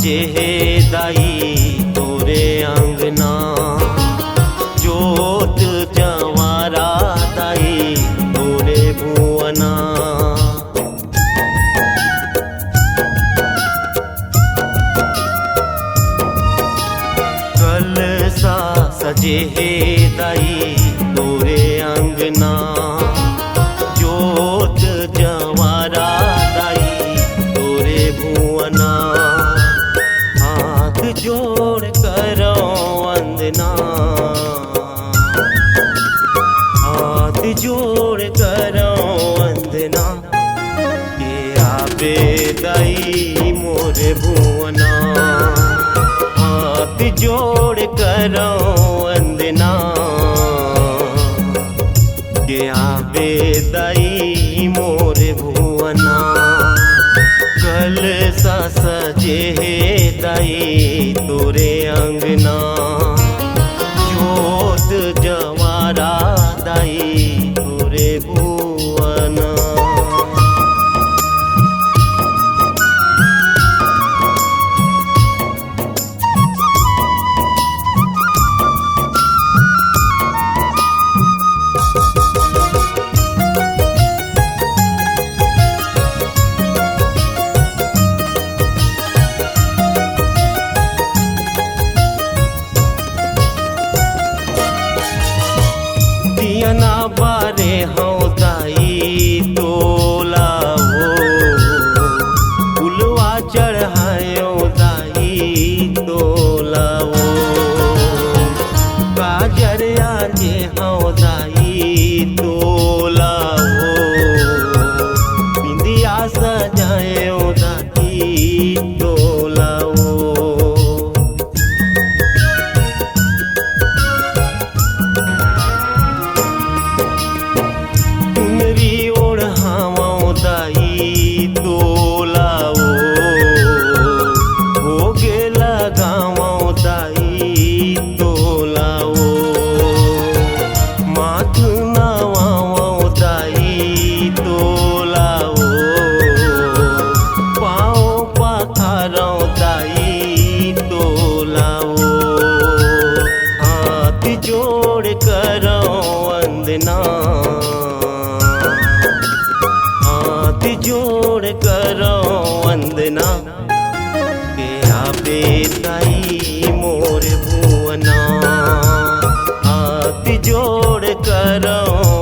सजे है दाई तोरे अंगना, जोत जवारा दाई तोरे भुवना। कलसा सजे है दाई तोरे अंगना, जोत जवारा दाई तोरे भुवना। हाथ जोड़ करो वंदना, हाथ जोड़ करो वंदना, के आवे दाई मोरे भुवना। हाथ जोड़ करो वंदना, के आवे दाई मोरे भुवना। कलसा सजे है दाई तोरे अंगना, जोत जवारा दाई तोरे भुवना। दियना बारे हूँ दाई तोला हो, फुलवा चढ़ायो दाई तोला हो। काजर आजे हूँ दाई तोला हो, बिंदिया सजायो दाई तोला हो। दाई तोला हो, भोगे लगावो दाई तोला हो। माथ नवावो दाई तोला हो, पाँव पखारो दाई तोला हो। हाथ जोड़ करो वंदना, हाथ जोड़ करो वंदना, के आवे दाई मोर भुवना। हाथ जोड़ करो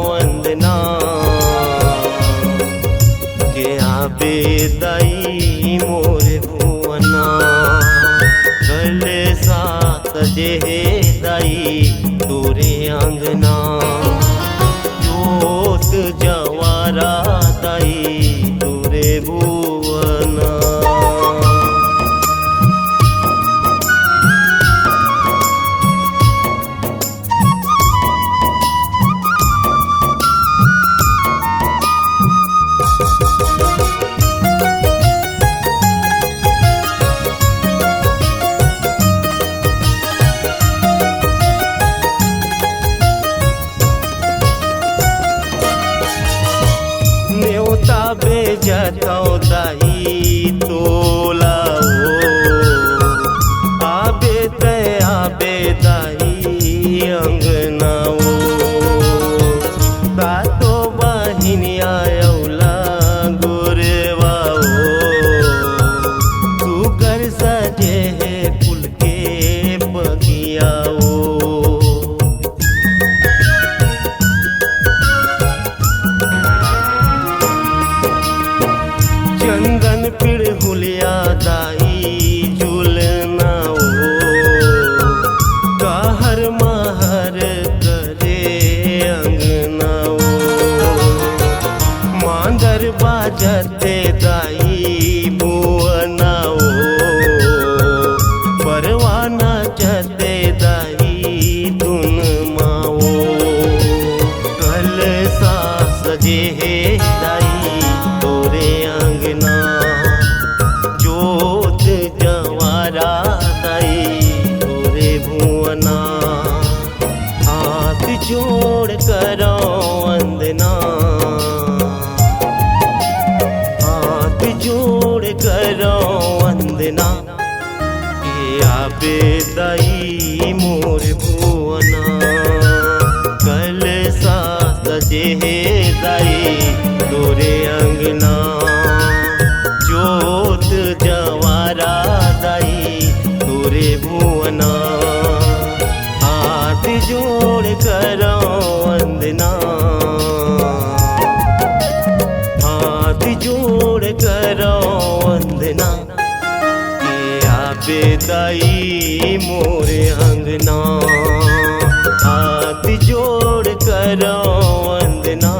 वंदना, के आवे दाई मोर भुवना। कलसा सजे है दाई तोरे अंगना, जोत जवारा दाई तोरे भुवना। न्योता बेजतो दाई तोला हो, आबे ते आबे दाई अंगना हो। सातो बहिनिया औला गोरेवा हो, तू कर सजे है फूल के बगिया हो। चंदन पिड़ हुलिया दाई झूलना हो, कहर महर करे अंगना हो। मांदर बाजते दाई भुवना हो, परवाना चते दाई धुन माओ। कलसा सजे है दाई तोरे अंगना, जोत जवारा दाई तोरे भुवना। हाथ जोड़ करो वंदना, हाथ जोड़ करो वंदना, तोरे अंगना। जोत जवारा दाई तोरे भुवना। हाथ जोड़ करो वंदना, हाथ जोड़ करो वंदना। ये आबे दाई मोरे अंगना। हाथ जोड़ करो वंदना।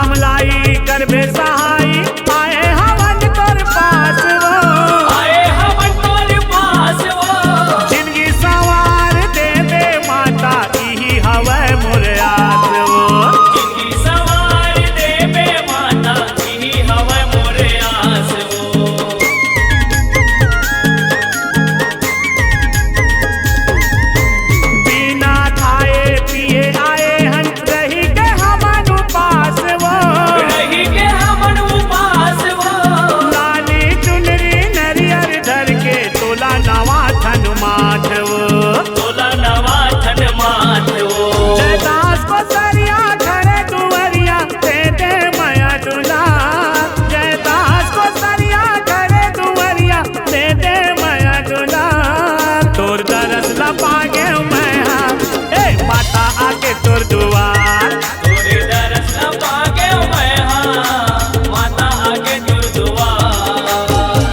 बमलाई कर बेसहाई आए हवन तोर पास वो आए हवन तोर पास वो जिंदगी सवार दे दे माता यही हवे मोर आस वो जिंदगी सवार देवे माता यही हवे मोरे आस वो बिना खाए पिए आए हन रही के हमन उपास वो रही के हमन उपास वो लाली चुनरी नरियर धर के तोला नवा थन माथ वो तोला नवा थन माथ वो जयदास को सरिया खड़े दुवरिया दे दे माया दुला जयदास को सरिया खड़े दुवरिया दे दे माया दुला तोर दरस ला पागे मैं हाँ ए माता आके तोर दुआर तोरे दरस न पागे मैं हाँ माता आगे दूर दुआ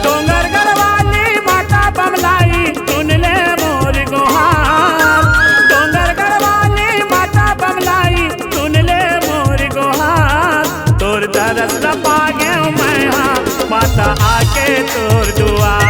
डोंगर गढ़वाली माता बमलाई सुन ले मोर गोहार डोंगर गढ़वाली माता बमलाई सुन ले मोर गोहार तोर दरस न पागे मैं हाँ माता आके तोर दुआर